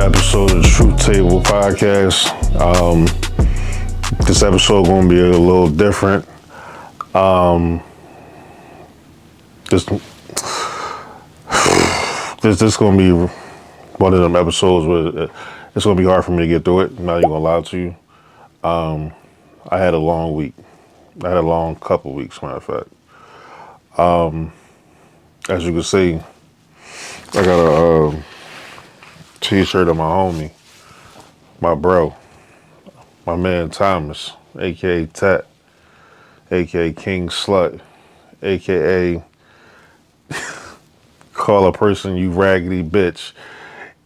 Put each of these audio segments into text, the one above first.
episode of the Truth Table podcast. This episode going to be a little different. This going to be one of them episodes where it's going to be hard for me to get through it. I'm not even going to lie to you. I had a long week. I had a long couple weeks, matter of fact. As you can see, I got a t-shirt of my homie, my bro, my man Thomas, aka Tat, aka King Slut, aka call a person you raggedy bitch.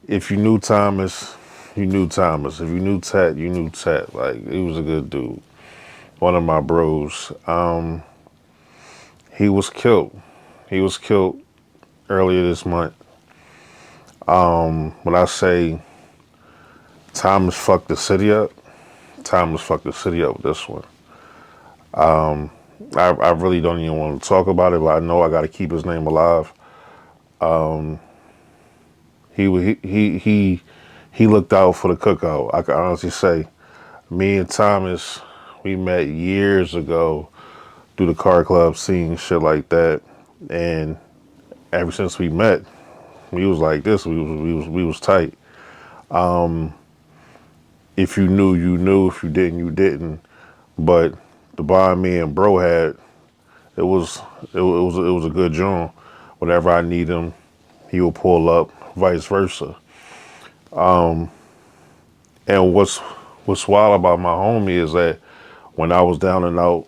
If you knew Thomas, you knew Thomas. If you knew Tat, you knew Tat. Like, he was a good dude. One of my bros. He was killed. He was killed earlier this month. When I say Thomas fucked the city up, Thomas fucked the city up with this one. I really don't even want to talk about it, but I know I got to keep his name alive. He looked out for the cookout. I can honestly say, me and Thomas, we met years ago through the car club scene, shit like that, and ever since we met, we was like this. We was tight. If you knew, you knew. If you didn't, you didn't. But the bond me and bro had, it was a good joint. Whenever I need him, he will pull up. Vice versa. And what's wild about my homie is that when I was down and out,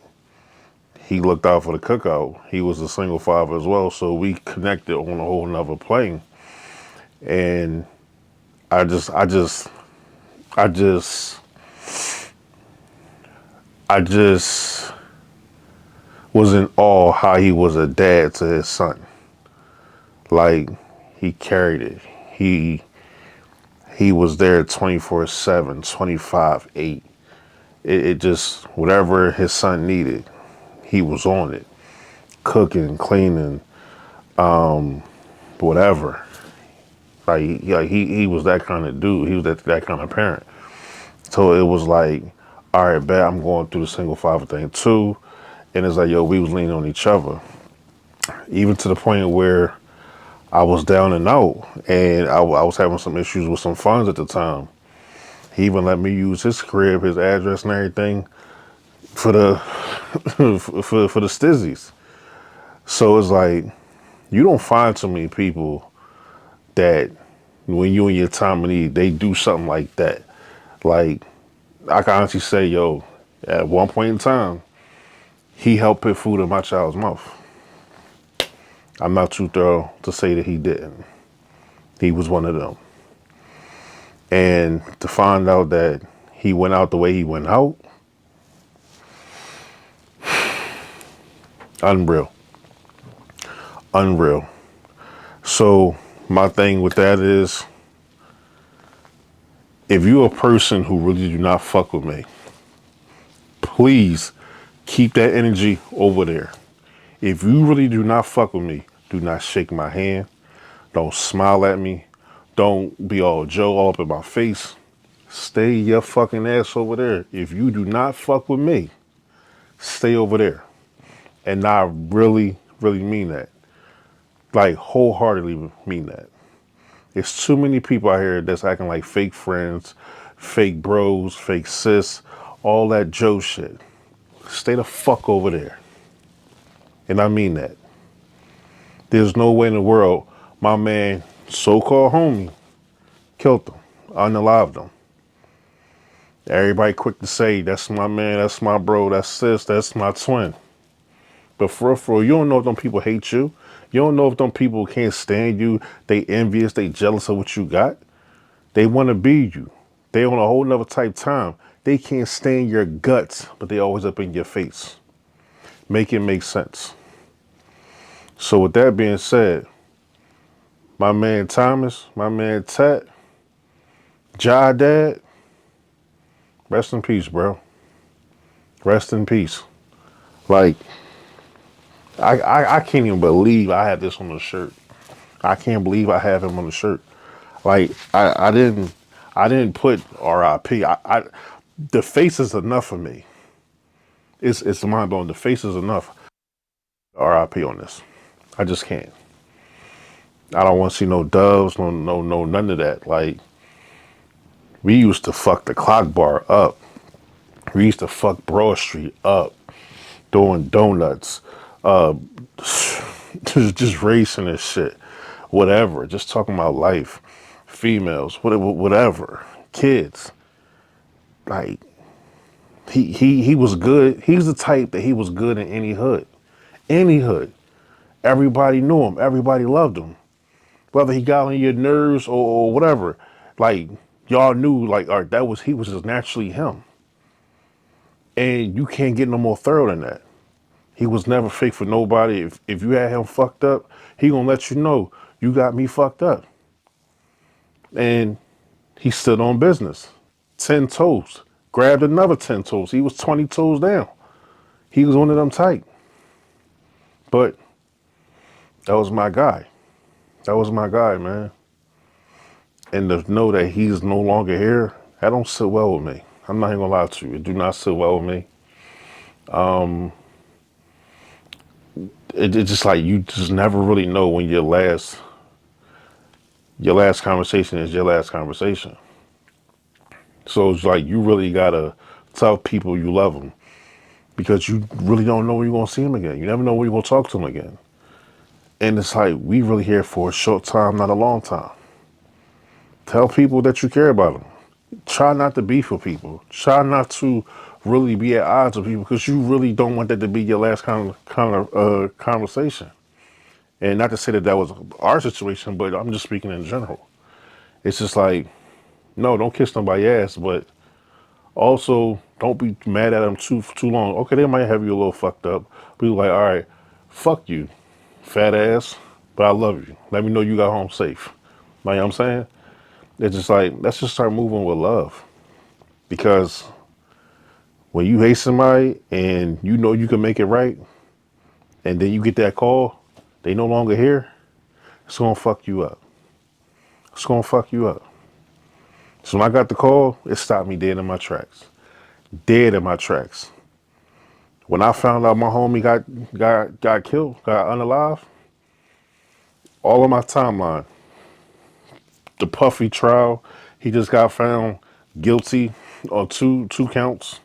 he looked out for the cookout. He was a single father as well, so we connected on a whole nother plane. And I just was in awe how he was a dad to his son. Like, he carried it. He was there 24/7, 25/8. It just, whatever his son needed, he was on it. Cooking, cleaning, whatever. Like he was that kind of dude. He was that kind of parent. So it was like, all right, bet I'm going through the single father thing too. And it's like, yo, we was leaning on each other. Even to the point where I was down and out, and I was having some issues with some funds at the time. He even let me use his crib, his address and everything for the for the stizzies. So it's like, you don't find too many people that when you in your time of need, they do something like that. Like, I can honestly say, yo, at one point in time, he helped put food in my child's mouth. I'm not too thorough to say that he didn't. He was one of them. And to find out that he went out the way he went out, unreal. Unreal. So my thing with that is, if you're a person who really do not fuck with me, please keep that energy over there. If you really do not fuck with me, do not shake my hand. Don't smile at me. Don't be all Joe all up in my face. Stay your fucking ass over there. If you do not fuck with me, stay over there. And I really, really mean that. Like, wholeheartedly mean that. There's too many people out here that's acting like fake friends, fake bros, fake sis, all that Joe shit. Stay the fuck over there. And I mean that. There's no way in the world my man, so-called homie, killed him, unalived him. Everybody quick to say, that's my man, that's my bro, that's sis, that's my twin. But for real, you don't know if them people hate you. You don't know if them people can't stand you. They envious, they jealous of what you got. They want to be you. They on a whole nother type time. They can't stand your guts, but they always up in your face. Make it make sense. So with that being said, my man Thomas, my man Tat, Dad, rest in peace, bro. Rest in peace. Like, I can't even believe I had this on the shirt. I can't believe I have him on the shirt. Like, I didn't I didn't put RIP. The face is enough for me. It's mind blowing. The face is enough. RIP on this. I just can't. I don't want to see no doves, no, none of that. Like, we used to fuck the clock bar up. We used to fuck Broad Street up, doing donuts, uh, just racing and shit, whatever. Just talking about life, females, whatever, kids. Like, he was good. He's the type that he was good in any hood. Everybody knew him. Everybody loved him. Whether he got on your nerves or whatever, like, y'all knew, like, all right, he was just naturally him. And you can't get no more thorough than that. He was never fake for nobody. If you had him fucked up, he gonna let you know you got me fucked up. And he stood on business. 10 toes. Grabbed another 10 toes. He was 20 toes down. He was one of them tight. But that was my guy. That was my guy, man. And to know that he's no longer here, that don't sit well with me. I'm not even gonna lie to you. It do not sit well with me. It's just like you just never really know when your last conversation is your last conversation. So it's like you really gotta tell people you love them because you really don't know when you're gonna see them again. You never know when you're gonna talk to them again. And it's like we really here for a short time, not a long time. Tell people that you care about them. Try not to beef with people. Try not to really be at odds with people because you really don't want that to be your last conversation. And not to say that that was our situation, but I'm just speaking in general. It's just like, no, don't kiss nobody's ass, but also don't be mad at them for too long. Okay, they might have you a little fucked up. Be like, all right, fuck you, fat ass, but I love you. Let me know you got home safe. Like, you know what I'm saying? It's just like, let's just start moving with love. Because when you hate somebody and you know you can make it right, and then you get that call, they no longer here, it's gonna fuck you up. It's gonna fuck you up. So when I got the call, it stopped me dead in my tracks. Dead in my tracks. When I found out my homie got killed, got unalive, all of my timeline, the Puffy trial, he just got found guilty on two counts.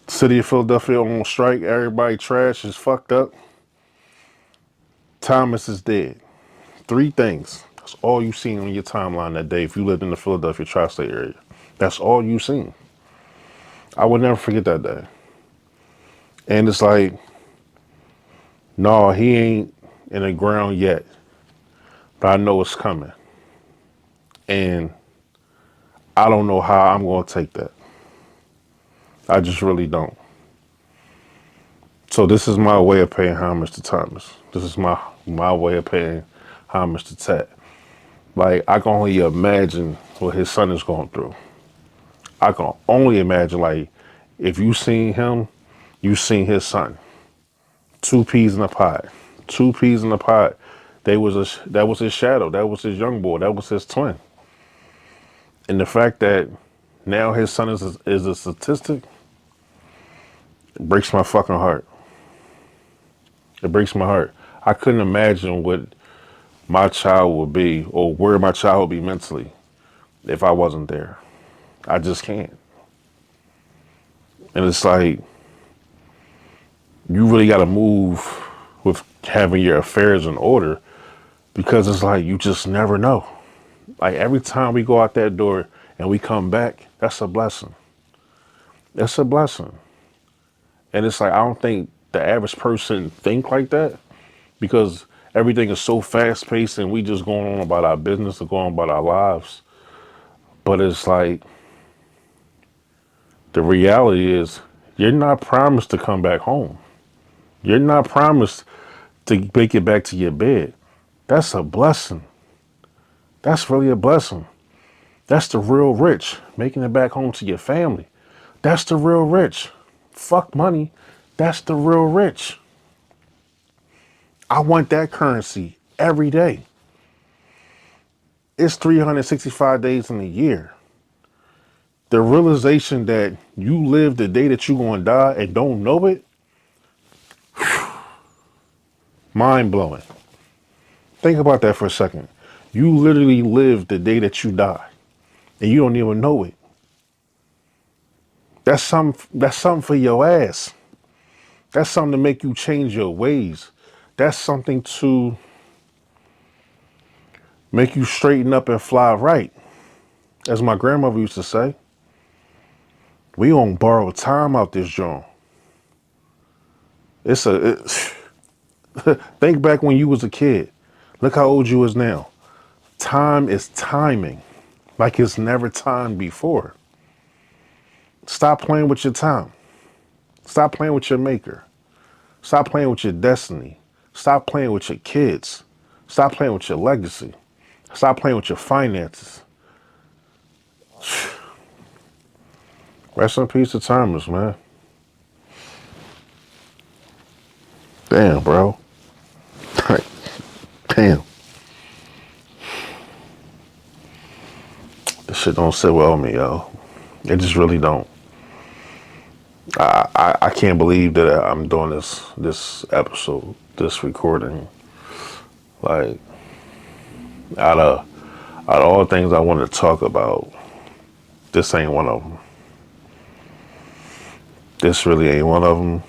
City of Philadelphia on strike, everybody trash is fucked up. Thomas is dead. Three things. That's all you seen on your timeline that day if you lived in the Philadelphia tri-state area. That's all you seen. I would never forget that day. And it's like, no, he ain't in the ground yet, but I know it's coming. And I don't know how I'm going to take that. I just really don't. So this is my way of paying homage to Thomas. This is my way of paying homage to Tat. Like, I can only imagine what his son is going through. I can only imagine, like, if you seen him, you seen his son. Two peas in a pod. Two peas in a pod. That was his shadow. That was his young boy. That was his twin. And the fact that now his son is a statistic, it breaks my fucking heart. It breaks my heart. I couldn't imagine what my child would be or where my child would be mentally if I wasn't there. I just can't. And it's like, you really got to move with having your affairs in order because it's like, you just never know. Like, every time we go out that door and we come back, that's a blessing. That's a blessing. And it's like, I don't think the average person think like that because everything is so fast paced and we just going on about our business or going about our lives. But it's like, the reality is you're not promised to come back home. You're not promised to make it back to your bed. That's a blessing. That's really a blessing. That's the real rich, making it back home to your family. That's the real rich. Fuck money. That's the real rich. I want that currency every day. It's 365 days in a year. The realization that you live the day that you're going to die and don't know it, mind blowing. Think about that for a second. You literally live the day that you die and you don't even know it. That's something for your ass. That's something to make you change your ways. That's something to make you straighten up and fly right. As my grandmother used to say, we on borrowed time out this joint. It's a think back when you was a kid. Look how old you is now. Time is timing like it's never timed before. Stop playing with your time. Stop playing with your maker. Stop playing with your destiny. Stop playing with your kids. Stop playing with your legacy. Stop playing with your finances. Rest in peace to timers, man. Damn, bro. Damn. This shit don't sit well with me, yo. It just really don't. I can't believe that I'm doing this episode, this recording. Like, out of all the things I wanted to talk about, this ain't one of them. This really ain't one of them.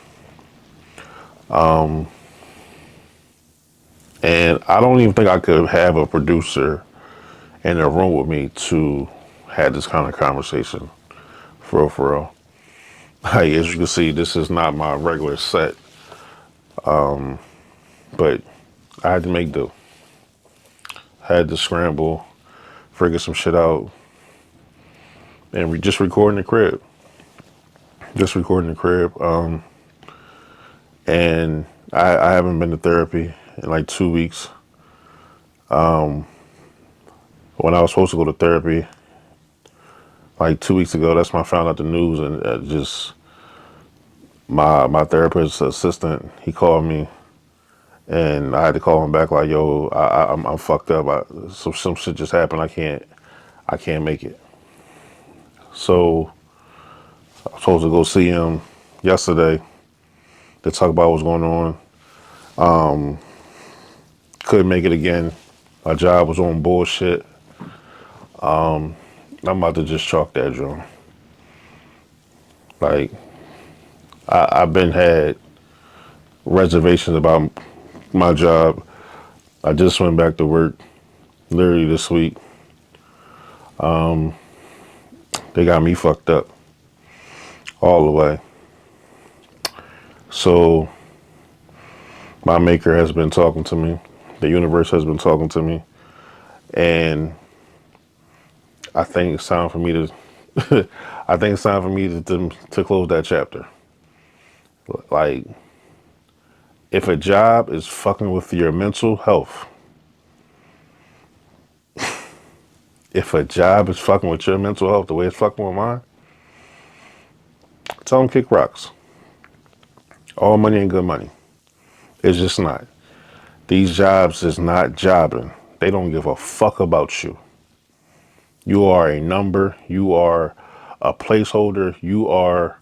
And I don't even think I could have a producer in the room with me to have this kind of conversation. For real, for real. Like, as you can see, this is not my regular set. But I had to make do. I had to scramble, figure some shit out, and just recording the crib. Just recording the crib. And I haven't been to therapy in like 2 weeks. When I was supposed to go to therapy like 2 weeks ago, that's when I found out the news, and just my therapist assistant, he called me, and I had to call him back like, yo, I'm fucked up. Some shit just happened. I can't make it. So I was supposed to go see him yesterday to talk about what's going on. Couldn't make it again. My job was on bullshit. I'm about to just chalk that drum. Like, I've been had reservations about my job. I just went back to work literally this week. They got me fucked up all the way. So my maker has been talking to me. The universe has been talking to me. And I think it's time for me to I think it's time for me to close that chapter. Like, if a job is fucking with your mental health, if a job is fucking with your mental health the way it's fucking with mine, tell them kick rocks. All money ain't good money. It's just not. These jobs is not jobbing. They don't give a fuck about you. You are a number. You are a placeholder. You are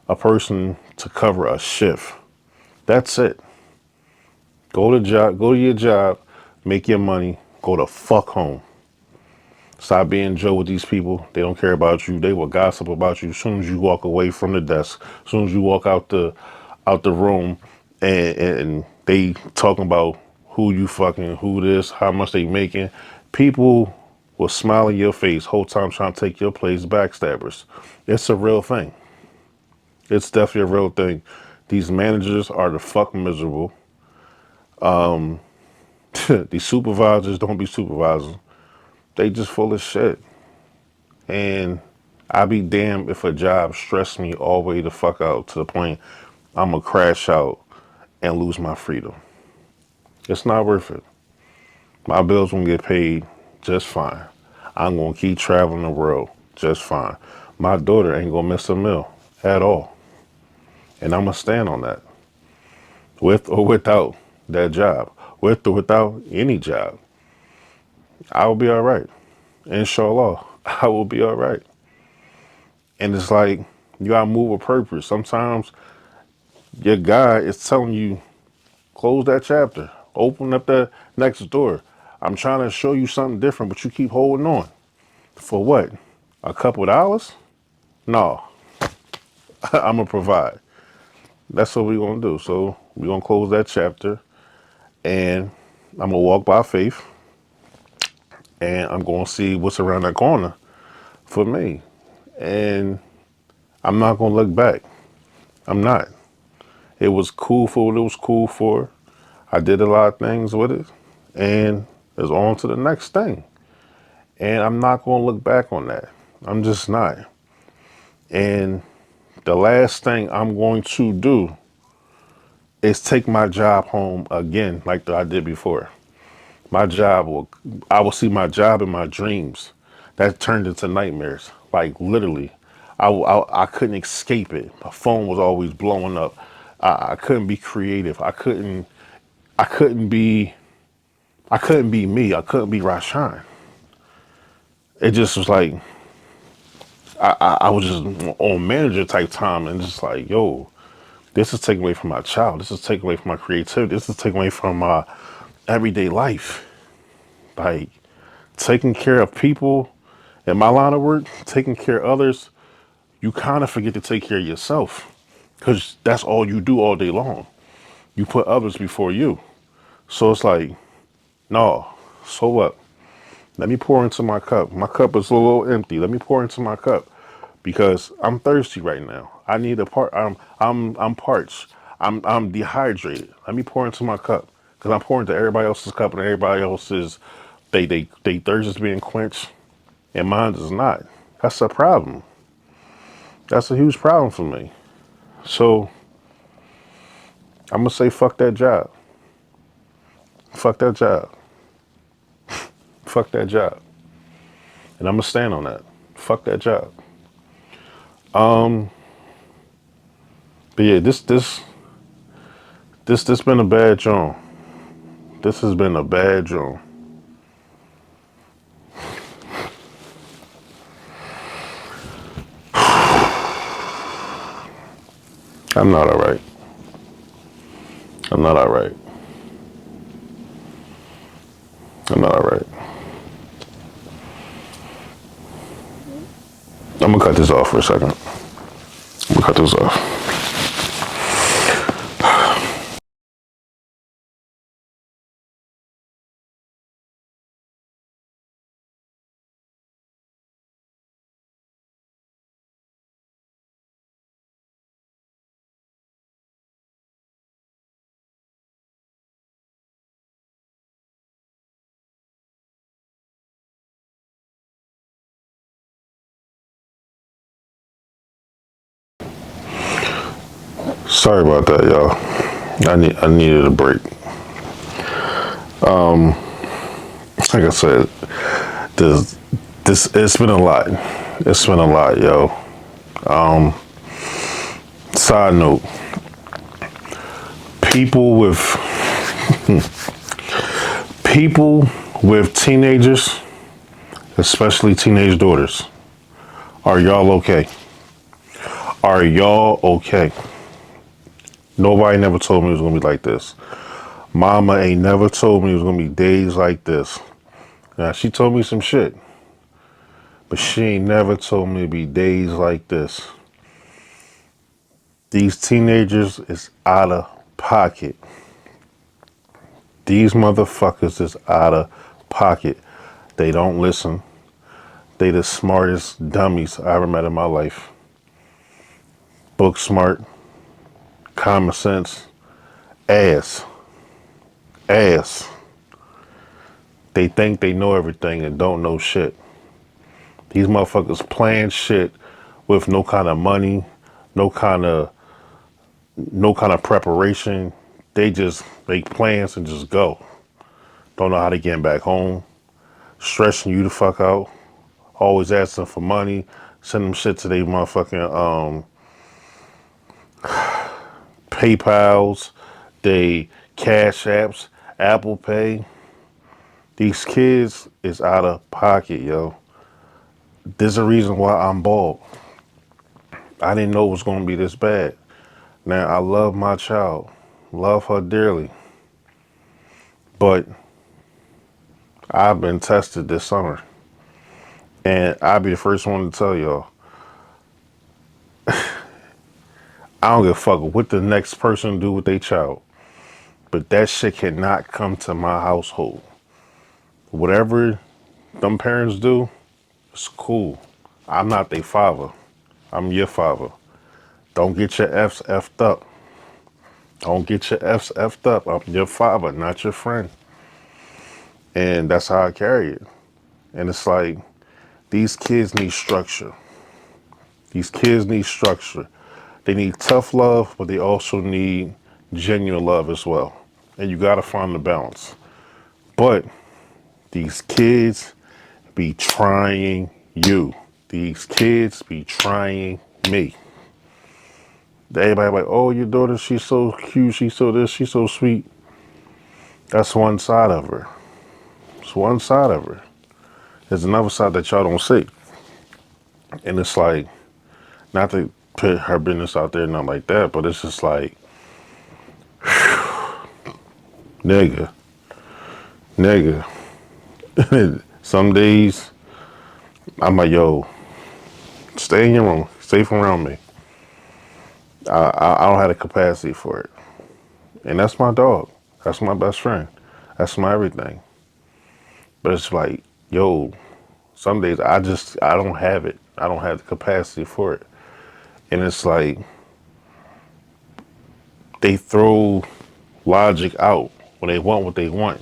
a person to cover a shift. That's it. Go to your job, make your money, go the fuck home. Stop being Joe with these people. They don't care about you. They will gossip about you as soon as you walk away from the desk. As soon as you walk out the room, and they talking about who you fucking, who this, how much they making. People will smile in your face whole time trying to take your place, backstabbers. It's a real thing. It's definitely a real thing. These managers are the fuck miserable. These supervisors don't be supervisors. They just full of shit. And I be damned if a job stressed me all the way the fuck out to the point I'm gonna crash out and lose my freedom. It's not worth it. My bills gonna get paid just fine. I'm gonna keep traveling the world just fine. My daughter ain't gonna miss a meal at all. And I'm gonna stand on that. With or without that job. With or without any job. I will be all right. Inshallah, I will be all right. And it's like you gotta move with purpose. Sometimes your God is telling you, close that chapter, open up the next door. I'm trying to show you something different, but you keep holding on. For what? A couple of dollars? No, I'm gonna provide. That's what we're gonna do. So we're gonna close that chapter, and I'm gonna walk by faith, and I'm gonna see what's around that corner for me. And I'm not gonna look back. I'm not. It was cool for what it was cool for. I did a lot of things with it, and it's on to the next thing. And I'm not gonna look back on that. I'm just not. And the last thing I'm going to do is take my job home again, like I did before. My job I will see my job in my dreams. That turned into nightmares. Like literally, I couldn't escape it. My phone was always blowing up. I couldn't be creative. I couldn't be, I couldn't be me. I couldn't be Rashan. It just was like, I was just on manager type time and just like, yo, this is taking away from my child. This is taking away from my creativity. This is taking away from my everyday life. Like taking care of people in my line of work, taking care of others, you kind of forget to take care of yourself because that's all you do all day long. You put others before you. So it's like, no, so what? Let me pour into my cup. My cup is a little empty. Let me pour into my cup because I'm thirsty right now. I need a part. I'm parched. I'm dehydrated. Let me pour into my cup because I'm pouring into everybody else's cup and everybody else's they thirst is being quenched and mine is not. That's a problem. That's a huge problem for me. So I'm gonna say fuck that job. Fuck that job. Fuck that job. And I'm gonna stand on that. Fuck that job. But yeah, this been a bad joint. This has been a bad joint. I'm not alright. I'm not alright. I'm not alright. I'm gonna cut this off for a second. I'm gonna cut this off. Sorry about that, y'all. I needed a break. Like I said, this it's been a lot. It's been a lot, yo. Side note: people with people with teenagers, especially teenage daughters, are y'all okay? Are y'all okay? Nobody never told me it was gonna be like this. Mama ain't never told me it was gonna be days like this. Now she told me some shit, but she ain't never told me it'd be days like this. These teenagers is out of pocket. These motherfuckers is out of pocket. They don't listen. They the smartest dummies I ever met in my life. Book smart, common sense, ass, ass. They think they know everything and don't know shit. These motherfuckers plan shit with no kind of money, no kind of no kind of preparation. They just make plans and just go. Don't know how to get back home. Stressing you the fuck out. Always asking for money. Send them shit to their motherfucking PayPals, they Cash Apps, Apple Pay. These kids is out of pocket, yo. There's a reason why I'm bald. I didn't know it was going to be this bad. Now, I love my child, love her dearly, but I've been tested this summer. And I'll be the first one to tell y'all, I don't give a fuck what the next person do with their child, but that shit cannot come to my household. Whatever them parents do, it's cool. I'm not their father. I'm your father. Don't get your F's effed up. Don't get your F's effed up. I'm your father, not your friend. And that's how I carry it. And it's like, these kids need structure. These kids need structure. They need tough love, but they also need genuine love as well. And you gotta find the balance. But these kids be trying you. These kids be trying me. Everybody like, oh, your daughter, she's so cute, she's so this, she's so sweet. That's one side of her. It's one side of her. There's another side that y'all don't see. And it's like, not to put her business out there, nothing like that, but it's just like, nigga, nigga. Some days, I'm like, yo, stay in your room, stay from around me. I don't have the capacity for it. And that's my dog. That's my best friend. That's my everything. But it's like, yo, some days I don't have it. I don't have the capacity for it. And it's like, they throw logic out when they want what they want.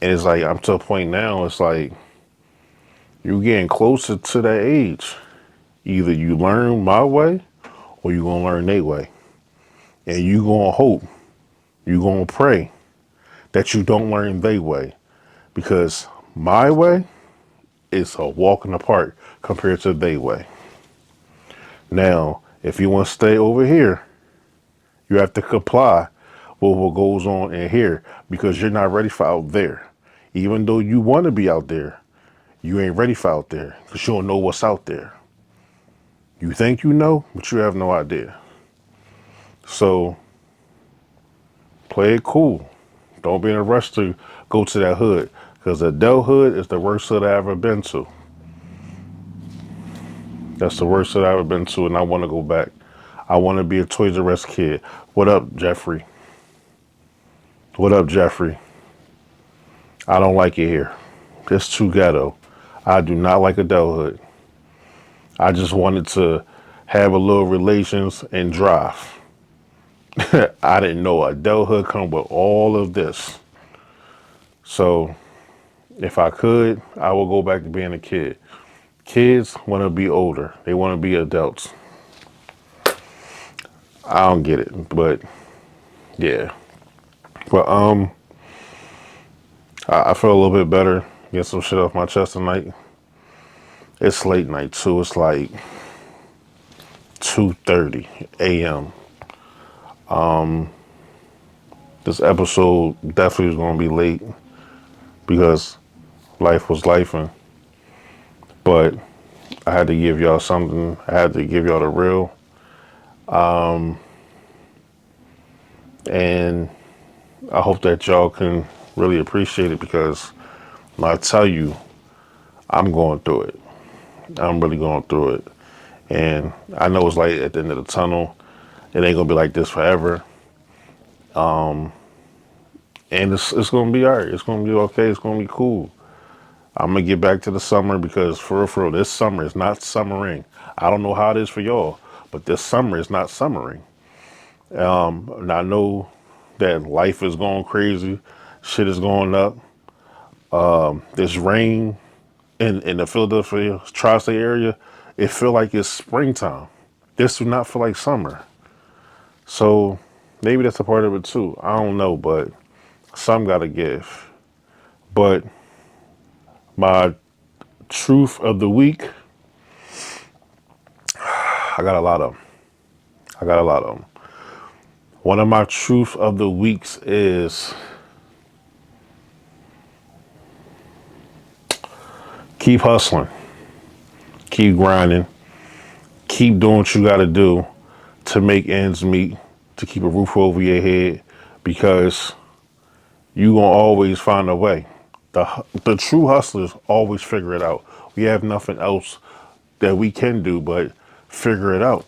And it's like, I'm to a point now, it's like, you're getting closer to that age. Either you learn my way or you're going to learn their way. And you're going to hope, you're going to pray that you don't learn their way. Because my way is a walk in the park compared to their way. Now, if you want to stay over here, you have to comply with what goes on in here because you're not ready for out there. Even though you want to be out there, you ain't ready for out there because you don't know what's out there. You think you know, but you have no idea. So play it cool. Don't be in a rush to go to that hood because adulthood is the worst hood I ever been to. That's the worst hood I ever been to, and I want to go back. I want to be a Toys R Us kid. What up, Jeffrey? What up, Jeffrey? I don't like it here. It's too ghetto. I do not like adulthood. I just wanted to have a little relations and drive. I didn't know adulthood come with all of this. So if I could, I would go back to being a kid. Kids want to be older. They want to be adults. I don't get it, but yeah. But I feel a little bit better. Get some shit off my chest tonight. It's late night too. It's like 2:30 a.m. This episode definitely was gonna be late because life was lifing. But I had to give y'all something. I had to give y'all the real. And I hope that y'all can really appreciate it because when I tell you, I'm going through it. I'm really going through it. And I know it's like at the end of the tunnel. It ain't gonna be like this forever. And it's gonna be all right. It's gonna be okay. It's gonna be cool. I'm gonna get back to the summer because for real, this summer is not summering. I don't know how it is for y'all, but this summer is not summering. And I know that life is going crazy. Shit is going up. This rain in the Philadelphia tri-state area, it feel like it's springtime. This do not feel like summer. So maybe that's a part of it too. I don't know, but some gotta give. But my truth of the week, I got a lot of them. I got a lot of them. One of my truth of the weeks is Keep hustling. Keep grinding. Keep doing what you got to do to make ends meet, to keep a roof over your head, because you going to always find a way. The true hustlers always figure it out. We have nothing else that we can do but figure it out.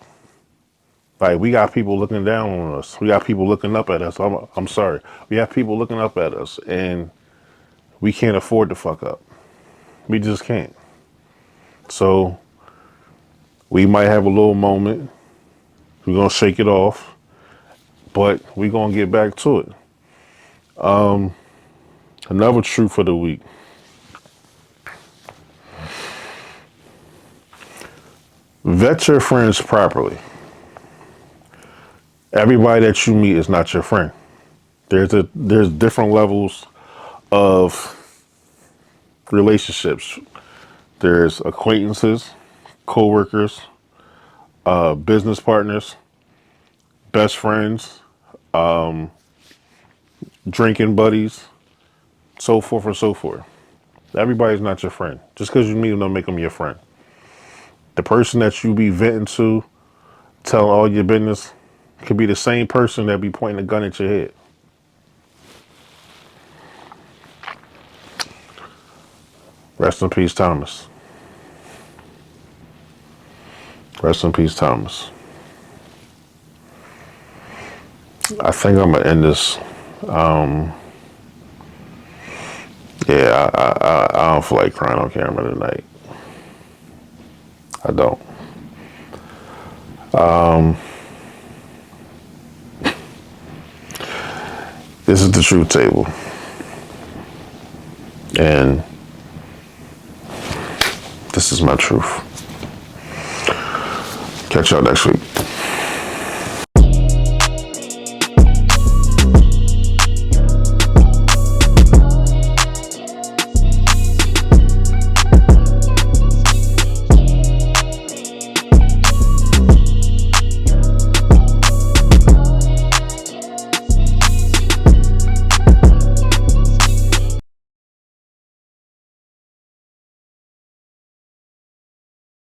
Like, we got people looking down on us. We got people looking up at us. I'm sorry. We have people looking up at us, and we can't afford to fuck up. We just can't. So we might have a little moment. We're going to shake it off, but we're going to get back to it. Another truth for the week. Vet your friends properly. Everybody that you meet is not your friend. There's different levels of relationships. There's acquaintances, coworkers, business partners, best friends, drinking buddies, so forth and so forth. Everybody's not your friend. Just because you meet them don't make them your friend. The person that you be venting to, telling all your business, could be the same person that be pointing a gun at your head. Rest in peace, Thomas. Rest in peace, Thomas. I think I'm gonna end this. Yeah, I don't feel like crying on camera tonight. I don't. This is the truth table. And this is my truth. Catch y'all next week.